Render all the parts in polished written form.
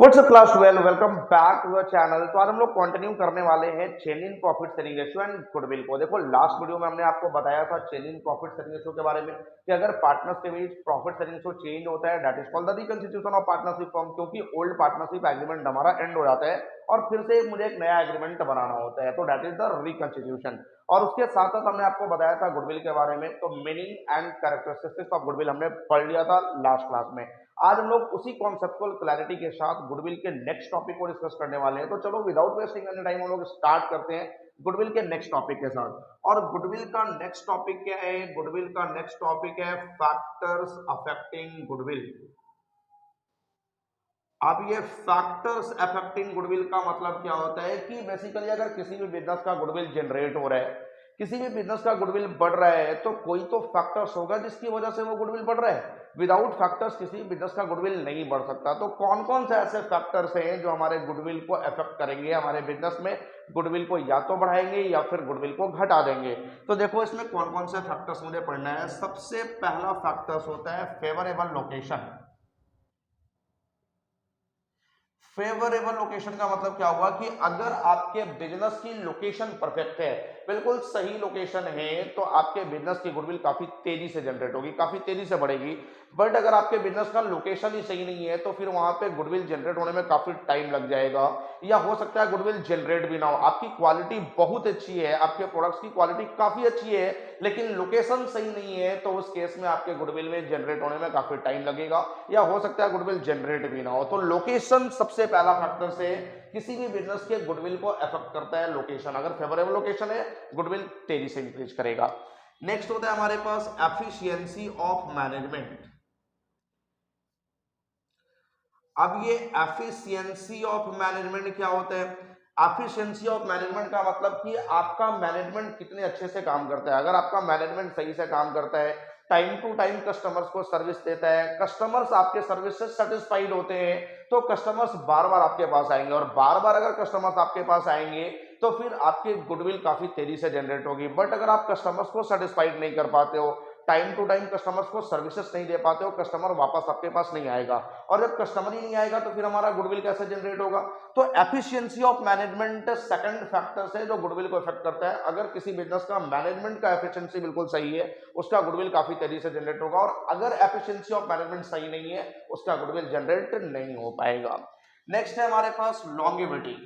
WhatsApp class 12 welcome back to the channel. तो आज हम लोग कंटिन्यू करने वाले हैं change in profit sharing ratio and goodwill को। देखो लास्ट वीडियो में हमने आपको बताया था change in profit sharing ratio के बारे में कि अगर पार्टनर्स के बीच प्रॉफिट शेयरिंग रेशियो चेंज होता है that is called the reconstitution of partnership firm, क्योंकि ओल्ड पार्टनरशिप एग्रीमेंट हमारा एंड हो जाता है और फिर से मुझे एक नया एग्रीमेंट बनाना होता है, तो दैट इज द रिकंस्टिट्यूशन। और उसके साथ साथ हमने आपको बताया था गुडविल के बारे में, तो meaning and characteristics of goodwill हमने पढ़ लिया था लास्ट क्लास में। आज हम लोग उसी कॉन्सेप्चुअल क्लैरिटी के साथ गुडविल के नेक्स्ट टॉपिक को डिस्कस करने वाले हैं। तो चलो विदाउट वेस्टिंग एनी टाइम हम लोग स्टार्ट करते हैं गुडविल के नेक्स्ट टॉपिक के साथ। और गुडविल का नेक्स्ट टॉपिक क्या है? गुडविल का नेक्स्ट टॉपिक है फैक्टर्स अफेक्टिंग गुडविल। अब ये फैक्टर्स अफेक्टिंग गुडविल का मतलब क्या होता है कि बेसिकली अगर किसी भी बिजनेस का गुडविल जनरेट हो रहा है, किसी भी बिजनेस का गुडविल बढ़ रहा है, तो कोई तो फैक्टर्स होगा जिसकी वजह से वो गुडविल बढ़ रहा है। विदाउट फैक्टर्स किसी बिजनेस का गुडविल नहीं बढ़ सकता। तो कौन कौन से ऐसे फैक्टर्स हैं जो हमारे गुडविल को अफेक्ट करेंगे, हमारे बिजनेस में गुडविल को या तो बढ़ाएंगे या फिर गुडविल को घटा देंगे। तो देखो इसमें कौन कौन से फैक्टर्स मुझे पढ़ना है। सबसे पहला फैक्टर्स होता है फेवरेबल लोकेशन। फेवरेबल लोकेशन का मतलब क्या हुआ कि अगर आपके बिजनेस की लोकेशन परफेक्ट है, बिल्कुल सही लोकेशन है, तो आपके बिजनेस की गुडविल काफी तेजी से जनरेट होगी, काफी तेजी से बढ़ेगी। बट अगर आपके बिजनेस का लोकेशन ही सही नहीं है तो फिर वहां पे गुडविल जनरेट होने में काफी टाइम लग जाएगा, या हो सकता है गुडविल जनरेट भी ना हो। आपकी क्वालिटी बहुत अच्छी है, आपके प्रोडक्ट्स की क्वालिटी काफी अच्छी है, लेकिन लोकेशन सही नहीं है, तो उस केस में आपके गुडविल में जनरेट होने में काफी टाइम लगेगा, या हो सकता है गुडविल जनरेट भी ना हो। तो लोकेशन सबसे पहला फैक्टर से किसी भी बिजनेस के गुडविल को अफेक्ट करता है लोकेशन। अगर फेवरेबल लोकेशन है, गुडविल तेजी से इंक्रीज करेगा। नेक्स्ट होता है हमारे पास एफिशिएंसी ऑफ मैनेजमेंट। अब ये एफिशिएंसी ऑफ मैनेजमेंट क्या होता है? एफिशिएंसी ऑफ मैनेजमेंट का मतलब कि आपका मैनेजमेंट कितने अच्छे से काम करता है। अगर आपका मैनेजमेंट सही से काम करता है, टाइम टू टाइम कस्टमर्स को सर्विस देता है, कस्टमर्स आपके सर्विस से सेटिस्फाइड होते हैं, तो कस्टमर्स बार बार आपके पास आएंगे, और बार बार अगर कस्टमर्स आपके पास आएंगे तो फिर आपकी गुडविल काफी तेजी से जनरेट होगी। बट अगर आप कस्टमर्स को सेटिस्फाइड नहीं कर पाते हो, टाइम टू टाइम कस्टमर्स को सर्विसेज नहीं दे पाते हो, कस्टमर वापस आपके पास नहीं आएगा, और जब कस्टमर ही नहीं आएगा तो फिर हमारा गुडविल कैसे जनरेट होगा? तो efficiency of management second factor है जो गुडविल को इफेक्ट करता है। अगर किसी बिजनेस का मैनेजमेंट का एफिशिएंसी बिल्कुल सही है, उसका गुडविल काफी तेजी से जनरेट होगा, और अगर एफिशिएंसी ऑफ मैनेजमेंट सही नहीं है, उसका गुडविल जनरेट नहीं हो पाएगा। नेक्स्ट है हमारे पास लॉन्गेविटी।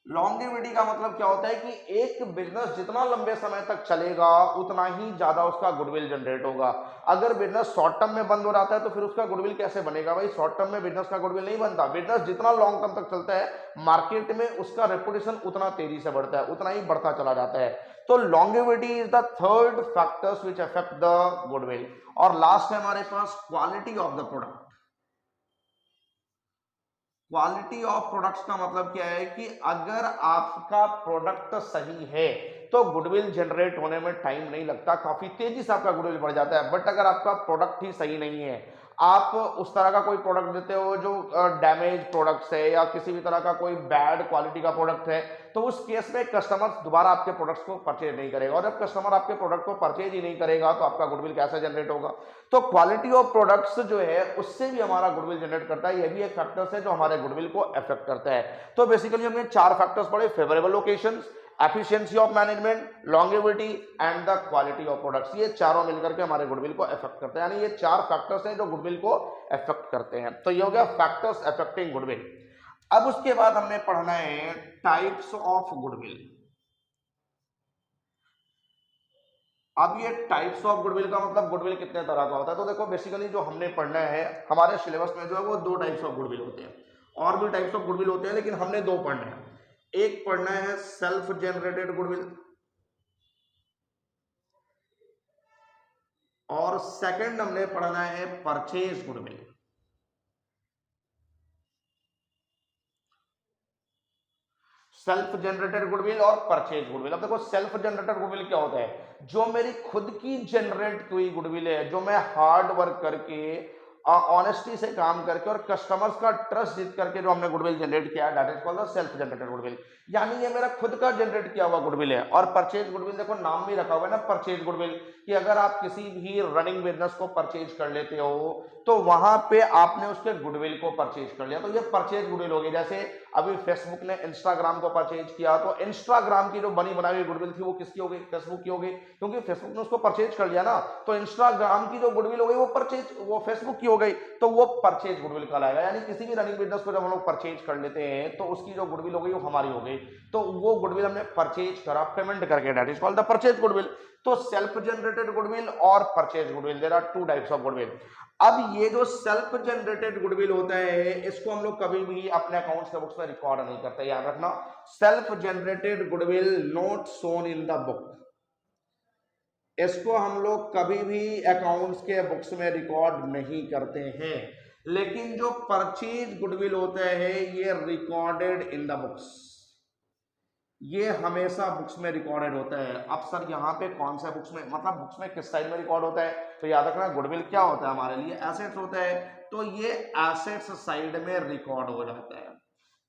लॉन्गेविटी का मतलब क्या होता है कि एक बिजनेस जितना लंबे समय तक चलेगा उतना ही ज्यादा उसका गुडविल जनरेट होगा। अगर बिजनेस शॉर्ट टर्म में बंद हो जाता है तो फिर उसका गुडविल कैसे बनेगा? भाई शॉर्ट टर्म में बिजनेस का गुडविल नहीं बनता। बिजनेस जितना लॉन्ग टर्म तक चलता है मार्केट में उसका रेपुटेशन उतना तेजी से बढ़ता है, उतना ही बढ़ता चला जाता है। तो longevity is the third factors which affect the goodwill. और लास्ट है हमारे पास quality of the product. Quality of products का मतलब क्या है कि अगर आपका प्रोडक्ट सही है तो गुडविल जनरेट होने में टाइम नहीं लगता, काफी तेजी से आपका गुडविल बढ़ जाता है। बट अगर आपका प्रोडक्ट ही सही नहीं है, आप उस तरह का कोई प्रोडक्ट देते हो जो डैमेज प्रोडक्ट्स है, या किसी भी तरह का कोई बैड क्वालिटी का प्रोडक्ट है, तो उस केस में कस्टमर दोबारा आपके प्रोडक्ट्स को परचेज नहीं करेगा, और जब कस्टमर आपके प्रोडक्ट को परचेज ही नहीं करेगा तो आपका गुडविल कैसे जनरेट होगा? तो क्वालिटी ऑफ प्रोडक्ट्स जो है उससे भी हमारा गुडविल जनरेट करता है। यह भी एक फैक्टर्स है जो हमारे गुडविल को अफेक्ट करता है। तो बेसिकली हमने चार फैक्टर्स पढ़े: favourable locations, efficiency of management, longevity and the quality of products. ये चारों मिलकर के हमारे गुडविल को अफेक्ट करते हैं, यानी ये चार फैक्टर्स हैं जो गुडविल को अफेक्ट करते हैं। तो ये हो गया फैक्टर्स अफेक्टिंग गुडविल। अब उसके बाद हमने पढ़ना है टाइप्स ऑफ गुडविल। अब ये टाइप्स ऑफ गुडविल का मतलब गुडविल कितने तरह का होता है। तो देखो बेसिकली जो हमने पढ़ना है हमारे सिलेबस में जो है वो दो टाइप्स ऑफ गुडविल होते हैं। और भी टाइप्स ऑफ गुडविल होते हैं लेकिन हमने दो पढ़ने हैं। एक पढ़ना है सेल्फ जनरेटेड गुडविल, और सेकंड हमने पढ़ना है purchase goodwill. Self generated goodwill और परचेज गुडविल। अब देखो सेल्फ जनरेटेड गुडविल क्या होता है? जो मेरी खुद की जनरेट हुई गुडविल है, जो मैं हार्ड वर्क करके ऑनेस्टी से काम करके और कस्टमर्स का ट्रस्ट जीत करके जो हमने गुडविल जनरेट किया है, that is called the self generated goodwill. यानी ये मेरा खुद का जनरेट किया हुआ गुडविल है। और परचेज गुडविल, देखो नाम भी रखा हुआ है ना परचेज गुडविल, कि अगर आप किसी भी रनिंग बिजनेस को परचेज कर लेते हो तो वहां पे आपने उसके गुडविल को परचेज कर लिया, तो ये परचेज गुडविल हो गई। जैसे अभी फेसबुक ने इंस्टाग्राम को परचेज किया, तो इंस्टाग्राम की जो बनी बनाई हुई गुडविल थी वो किसकी हो गई? फेसबुक की हो गई, क्योंकि फेसबुक ने उसको परचेज कर लिया ना। तो इंस्टाग्राम की जो गुडविल हो गई वो फेसबुक की हो गई, तो वो परचेज गुडविल कहलाएगा। यानी किसी भी रनिंग बिजनेस को जब हम लोग परचेज कर लेते हैं तो उसकी जो गुडविल हो गई वो हमारी हो गई, तो वो गुडविल हमने परचेज करा पेमेंट करके, that is called the purchase goodwill. तो सेल्फ जनरेटेड गुडविल और purchase goodwill, there are two types of goodwill. अब ये जो सेल्फ जनरेटेड गुडविल होता है इसको हम लोग कभी भी अपने अकाउंट्स के बुक्स में रिकॉर्ड नहीं करते, याद रखना। Self generated goodwill not shown in the book, इसको हम लोग कभी भी अकाउंट्स के बुक्स में रिकॉर्ड नहीं करते हैं। लेकिन जो परचेज गुडविल होता है ये रिकॉर्डेड इन द बुक्स, ये हमेशा बुक्स में रिकॉर्डेड होता है। अब सर यहाँ पे कौन सा बुक्स में, मतलब बुक्स में किस साइड में रिकॉर्ड होता है? तो याद रखना गुडविल क्या होता है हमारे लिए? एसेट्स होता है, तो ये एसेट्स साइड में रिकॉर्ड हो जाता है।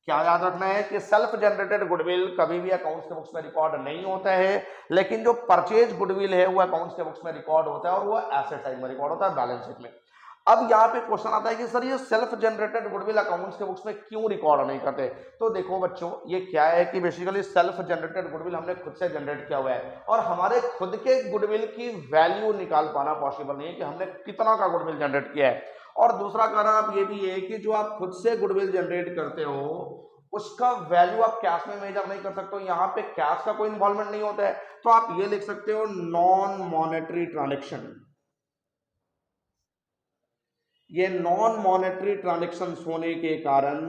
क्या याद रखना है कि सेल्फ जनरेटेड गुडविल कभी भी अकाउंट्स के बुक्स में रिकॉर्ड नहीं होता है, लेकिन जो परचेज गुडविल है वो अकाउंट्स के बुक्स में रिकॉर्ड होता है और वो एसेट साइड में रिकॉर्ड होता है, बैलेंस शीट में। अब यहाँ पे क्वेश्चन आता है कि सर ये सेल्फ जनरेटेड गुडविल अकाउंट्स के बुक्स में क्यों रिकॉर्ड नहीं करते? तो देखो बच्चों, ये क्या है कि बेसिकली सेल्फ जनरेटेड गुडविल हमने खुद से जनरेट किया हुआ है और हमारे खुद के गुडविल की वैल्यू निकाल पाना पॉसिबल नहीं है कि हमने कितना का गुडविल जनरेट किया है। और दूसरा कारण आप ये भी है कि जो आप खुद से गुडविल जनरेट करते हो उसका वैल्यू आप कैश में मेजर नहीं कर सकते हो, यहाँ पे कैश का कोई इन्वॉल्वमेंट नहीं होता है। तो आप ये लिख सकते हो नॉन मॉनेटरी ट्रांजेक्शन। ये नॉन मॉनेटरी ट्रांजेक्शन होने के कारण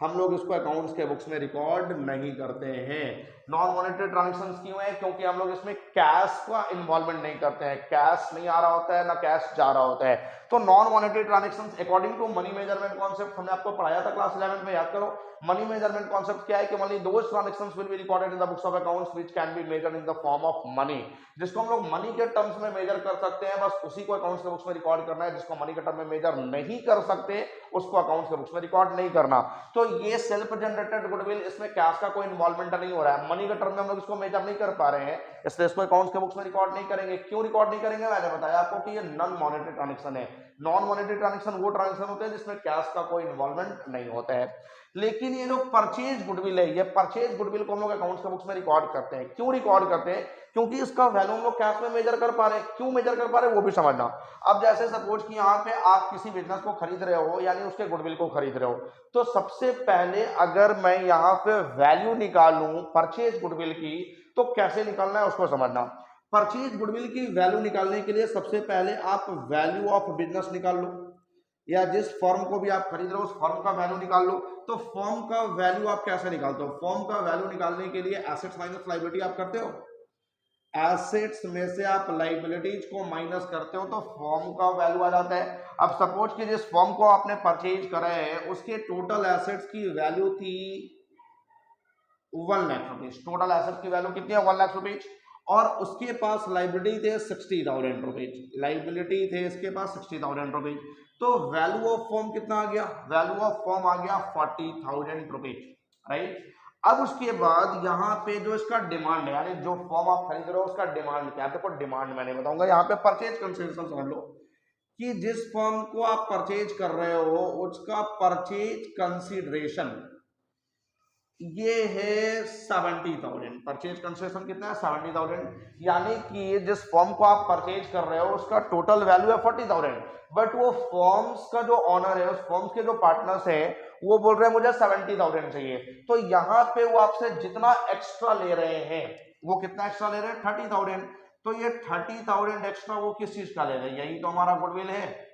हम लोग इसको अकाउंट्स के बुक्स में रिकॉर्ड नहीं करते हैं। नॉन मॉनेटरी ट्रांजेक्शन क्यों है? क्योंकि हम लोग इसमें कैश का इन्वॉल्वमेंट नहीं करते हैं, कैश नहीं आ रहा होता है ना कैश जा रहा होता है। तो non monetary transaction according to money measurement concept, हमने आपको पढ़ाया था क्लास 11 में, याद करो। मनी मेजरमेंट कॉन्सेप्ट क्या है कि money those transactions will be recorded in the books of accounts which can be measured in the form of money. जिसको हम लोग मनी के टर्म्स में मेजर कर सकते हैं बस उसी को अकाउंट्स के बुक्स में रिकॉर्ड करना है, जिसको मनी के टर्म में मेजर नहीं कर सकते उसको अकाउंट्स के बुक्स में रिकॉर्ड नहीं करना। तो ये सेल्फ जनरेटेड गुडविल, इसमें कैश का कोई इन्वॉल्वमेंट नहीं हो रहा है, मनी के टर्म में हम लोग इसको मेजर नहीं कर पा रहे हैं, इसलिए इसको अकाउंट्स के बुक्स में रिकॉर्ड नहीं करेंगे। क्यों रिकॉर्ड नहीं करेंगे? मैंने बताया आपको कि ये नॉन मॉनेटरी ट्रांजेक्शन है। नॉन मॉनेटरी ट्रांजेक्शन वो ट्रांजेक्शन होते हैं जिसमें कैश का कोई इन्वॉल्वमेंट नहीं होता है। लेकिन ये जो परचेज गुडविल है, ये परचेज गुडविल को हम लोग अकाउंट्स के बुक्स में रिकॉर्ड करते हैं। क्यों रिकॉर्ड करते हैं? क्योंकि इसका वैल्यू हम लोग कैश में मेजर कर पा रहे हैं। क्यों मेजर कर पा रहे हैं वो भी समझना। अब जैसे सपोज कि यहाँ पे आप किसी बिजनेस को खरीद रहे हो, यानी उसके गुडविल को खरीद रहे हो, तो सबसे पहले अगर मैं यहाँ पे वैल्यू निकालूं परचेज गुडविल की, तो कैसे निकालना है उसको समझना। परचेज गुडविल की वैल्यू निकालने के लिए सबसे पहले आप वैल्यू ऑफ बिजनेस निकाल लो, या जिस फर्म को भी आप खरीद रहे हो उस फर्म का वैल्यू निकाल लो। तो फर्म का वैल्यू आप कैसे निकालते हो? फर्म का वैल्यू निकालने के लिए एसेट्स माइनस लायबिलिटी आप करते हो, एसेट्स में से आप लायबिलिटीज को माइनस करते हो तो फर्म का वैल्यू आ जाता है। अब सपोज कि जिस फर्म को आपने परचेज करा है उसके टोटल एसेट्स की वैल्यू थी 1 लाख रुपीज। टोटल एसेट्स की वैल्यू कितनी है? 1 लाख रुपीज। और उसके पास लायबिलिटी थे 60,000 रुपीज। लायबिलिटी थे इसके पास 60,000 रुपीज। तो वैल्यू ऑफ फर्म कितना आ गया? वैल्यू ऑफ फर्म आ गया 40,000 रुपीज, राइट। अब उसके बाद यहाँ पे जो इसका डिमांड है, यानी जो फॉर्म आप खरीद रहे हो उसका डिमांड क्या है? देखो डिमांड मैंने बताऊंगा, यहाँ पे परचेज कंसिडरेशन समझ लो कि जिस फर्म को आप परचेज कर रहे हो उसका परचेज कंसिडरेशन ये है 70,000। परचेज कंसिडरेशन कितना है? 70,000। यानी कि जिस फर्म को आप परचेज कर रहे हो उसका टोटल वैल्यू है 40,000, बट वो फर्म्स का जो ऑनर है, उस फर्म्स के जो पार्टनर्स हैं, वो बोल रहे हैं मुझे 70,000 चाहिए। तो यहाँ पे वो आपसे जितना एक्स्ट्रा ले रहे हैं, वो कितना एक्स्ट्रा ले रहे हैं? 30,000। तो ये 30,000 एक्स्ट्रा वो किस चीज का ले रहे हैं? यही तो हमारा गुडविल है।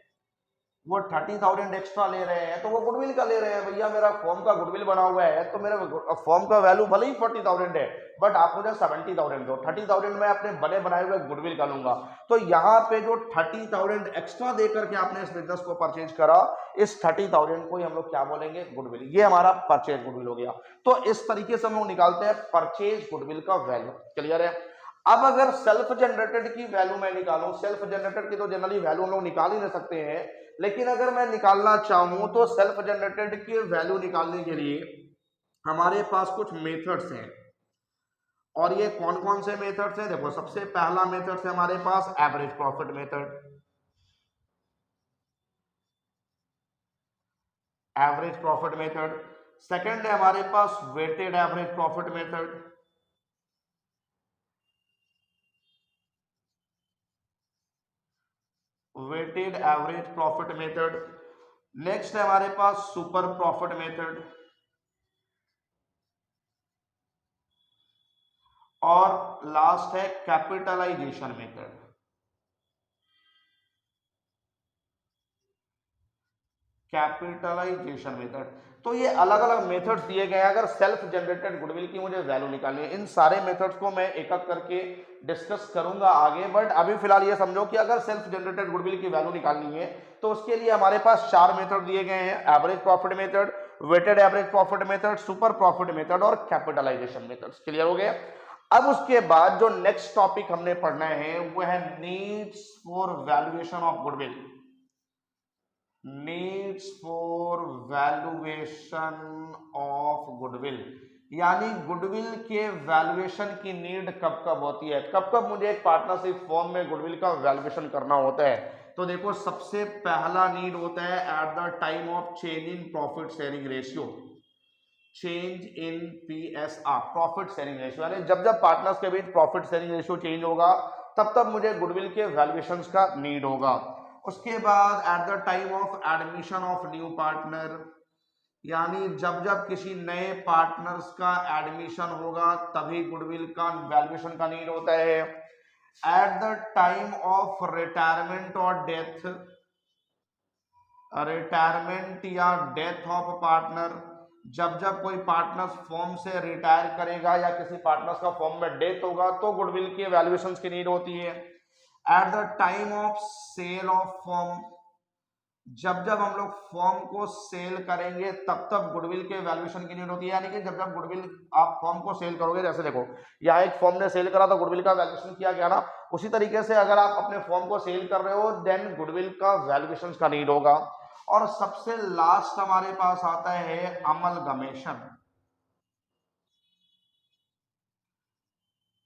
वो 30,000 एक्स्ट्रा ले रहे हैं तो वो गुडविल का ले रहे हैं। भैया मेरा फॉर्म का गुडविल बना हुआ है तो मेरे फॉर्म का वैल्यू भले ही 40,000 है, बट आप मुझे 70,000 दो। 30,000 मैं अपने बने बनाए हुए गुडविल का लूंगा। तो यहाँ पे जो 30,000 एक्स्ट्रा देकर के आपने इस बिजनेस को परचेज करा, इस 30,000 को ही हम लोग क्या बोलेंगे? गुडविल। ये हमारा परचेज गुडविल हो गया। तो इस तरीके से हम लोग निकालते हैं परचेज गुडविल का वैल्यू। क्लियर है? अब अगर सेल्फ जनरेटेड की वैल्यू मैं निकालूं, सेल्फ जनरेटेड की तो जनरली वैल्यू हम लोग निकाल ही नहीं सकते हैं, लेकिन अगर मैं निकालना चाहूं तो सेल्फ जनरेटेड की वैल्यू निकालने के लिए हमारे पास कुछ मेथड्स हैं। और ये कौन कौन से मेथड्स हैं? देखो, सबसे पहला मेथड है हमारे पास average profit method, average profit method. Second है हमारे पास weighted average profit method, weighted average profit method. Next है हमारे पास सुपर प्रॉफिट मेथड, और लास्ट है कैपिटलाइजेशन मेथड। Capitalisation method. तो ये अलग अलग मेथड्स दिए गए हैं। अगर सेल्फ जनरेटेड गुडविल की मुझे वैल्यू निकालनी है, इन सारे मेथड्स को मैं एक एक करके डिस्कस करूंगा आगे, बट अभी फिलहाल ये समझो कि अगर सेल्फ जनरेटेड गुडविल की वैल्यू निकालनी है तो उसके लिए हमारे पास 4 मेथड दिए गए हैं, average profit method, weighted average profit method, super profit method और कैपिटलाइजेशन मेथड्स। क्लियर हो गया? अब उसके बाद जो नेक्स्ट टॉपिक हमने पढ़ना है वो है needs for valuation of goodwill, needs for valuation of goodwill. यानी गुडविल के वैल्यूएशन की नीड कब कब होती है, कब कब मुझे एक पार्टनरशिप फॉर्म में गुडविल का वैल्यूएशन करना होता है। तो देखो, सबसे पहला नीड होता है at the time of change in profit sharing ratio, change in PSR, profit sharing ratio. यानी जब जब पार्टनर्स के बीच प्रॉफिट शेयरिंग रेशियो चेंज होगा तब तब मुझे गुडविल के वैल्यूएशंस का नीड होगा। उसके बाद eight the time of admission of new partner, यानी जब जब किसी नए पार्टनर्स का एडमिशन होगा तभी गुडविल का वैल्यूएशन का नीड होता है। At the time of retirement और डेथ, रिटायरमेंट या डेथ ऑफ पार्टनर, जब जब कोई पार्टनर्स फॉर्म से रिटायर करेगा या किसी पार्टनर्स का फॉर्म में डेथ होगा तो गुडविल की वैल्यूएशंस की नीड होती है। At the time of sale of firm, जब जब हम लोग फॉर्म को सेल करेंगे तब तब गुडविल के वैल्यूएशन की नीड होती है। यानी कि जब जब गुडविल आप फॉर्म को सेल करोगे, जैसे देखो यहाँ एक फॉर्म ने सेल करा तो गुडविल का वैल्यूएशन किया गया ना, उसी तरीके से अगर आप अपने फॉर्म को सेल कर रहे हो देन गुडविल का वैल्यूएशन का नीड होगा। और सबसे लास्ट हमारे पास आता है अमलगमेशन,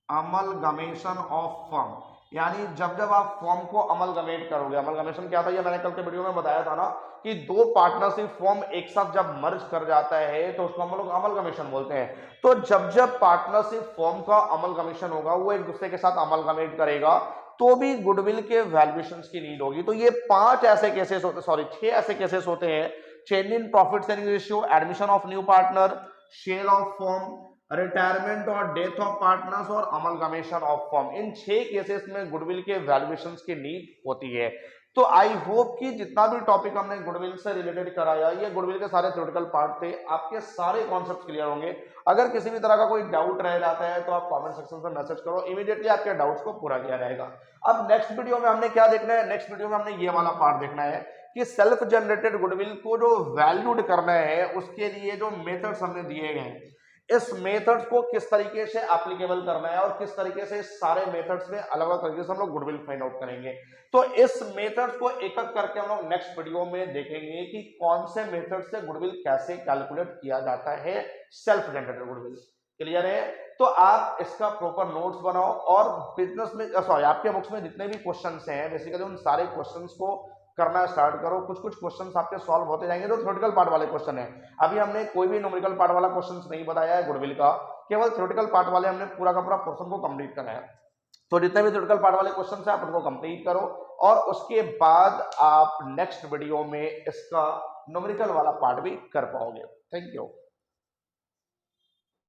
अमलगमेशन ऑफ फॉर्म। यानी जब जब आप फॉर्म को अमलगमेट करोगे, अमलगमेशन क्या था ये मैंने कल के वीडियो में बताया था ना, कि दो पार्टनरशिप फॉर्म एक साथ जब मर्ज कर जाता है तो उसको हम लोग अमलगमेशन बोलते हैं। तो जब जब पार्टनरशिप फॉर्म का अमलगमेशन होगा, वो एक दूसरे के साथ अमलगमेट करेगा तो भी गुडविल के वैल्यूएशंस की नीड होगी। तो ये 5 ऐसे केसेस होते, सॉरी 6 ऐसे केसेस होते हैं, change in profit sharing ratio, admission of new partner, sale of firm, retirement और डेथ ऑफ पार्टनर्स और अमलगमेशन ऑफ फॉर्म। इन 6 केसेस में गुडविल के वैल्यूएशंस की नीड होती है। तो आई होप कि जितना भी टॉपिक हमने गुडविल से रिलेटेड कराया, ये गुडविल के सारे थ्योरेटिकल पार्ट थे, आपके सारे कॉन्सेप्ट क्लियर होंगे। अगर किसी भी तरह का कोई डाउट रह जाता है तो आप कमेंट सेक्शन में मैसेज करो, इमीडिएटली आपके डाउट्स को पूरा किया जाएगा। अब नेक्स्ट वीडियो में हमने क्या देखना है, नेक्स्ट वीडियो में हमने ये वाला पार्ट देखना है कि सेल्फ जनरेटेड गुडविल को जो वैल्यूड करना है उसके लिए जो मेथड्स हमने दिए गए हैं, इस मेथड्स को किस तरीके से एप्लीकेबल करना है और किस तरीके से सारे मेथड्स में अलग अलग तरीके से हम लोग गुडविल फाइंड आउट करेंगे। तो इस मेथड्स को एक एक करके हम लोग नेक्स्ट वीडियो में देखेंगे कि कौन से मेथड से गुडविल कैसे कैलकुलेट किया जाता है, सेल्फ जनरेटेड गुडविल। क्लियर है? तो आप इसका प्रॉपर नोट्स बनाओ और बिजनेस में, सॉरी, आपके बुक्स में जितने भी क्वेश्चंस हैं बेसिकली उन सारे क्वेश्चंस को करना स्टार्ट करो। कुछ कुछ क्वेश्चंस आपके सॉल्व होते जाएंगे जो थ्योरेटिकल पार्ट वाले क्वेश्चन है। अभी हमने कोई भी न्यूमेरिकल पार्ट वाला क्वेश्चंस नहीं बताया है गुडविल का, केवल थ्योरेटिकल पार्ट वाले हमने पूरा का पूरा पोर्शन को कंप्लीट करा है। तो जितने भी थ्योरेटिकल पार्ट वाले क्वेश्चंस हैं आप उनको कंप्लीट करो और उसके बाद आप नेक्स्ट वीडियो में इसका न्यूमेरिकल वाला पार्ट भी कर पाओगे। Thank you.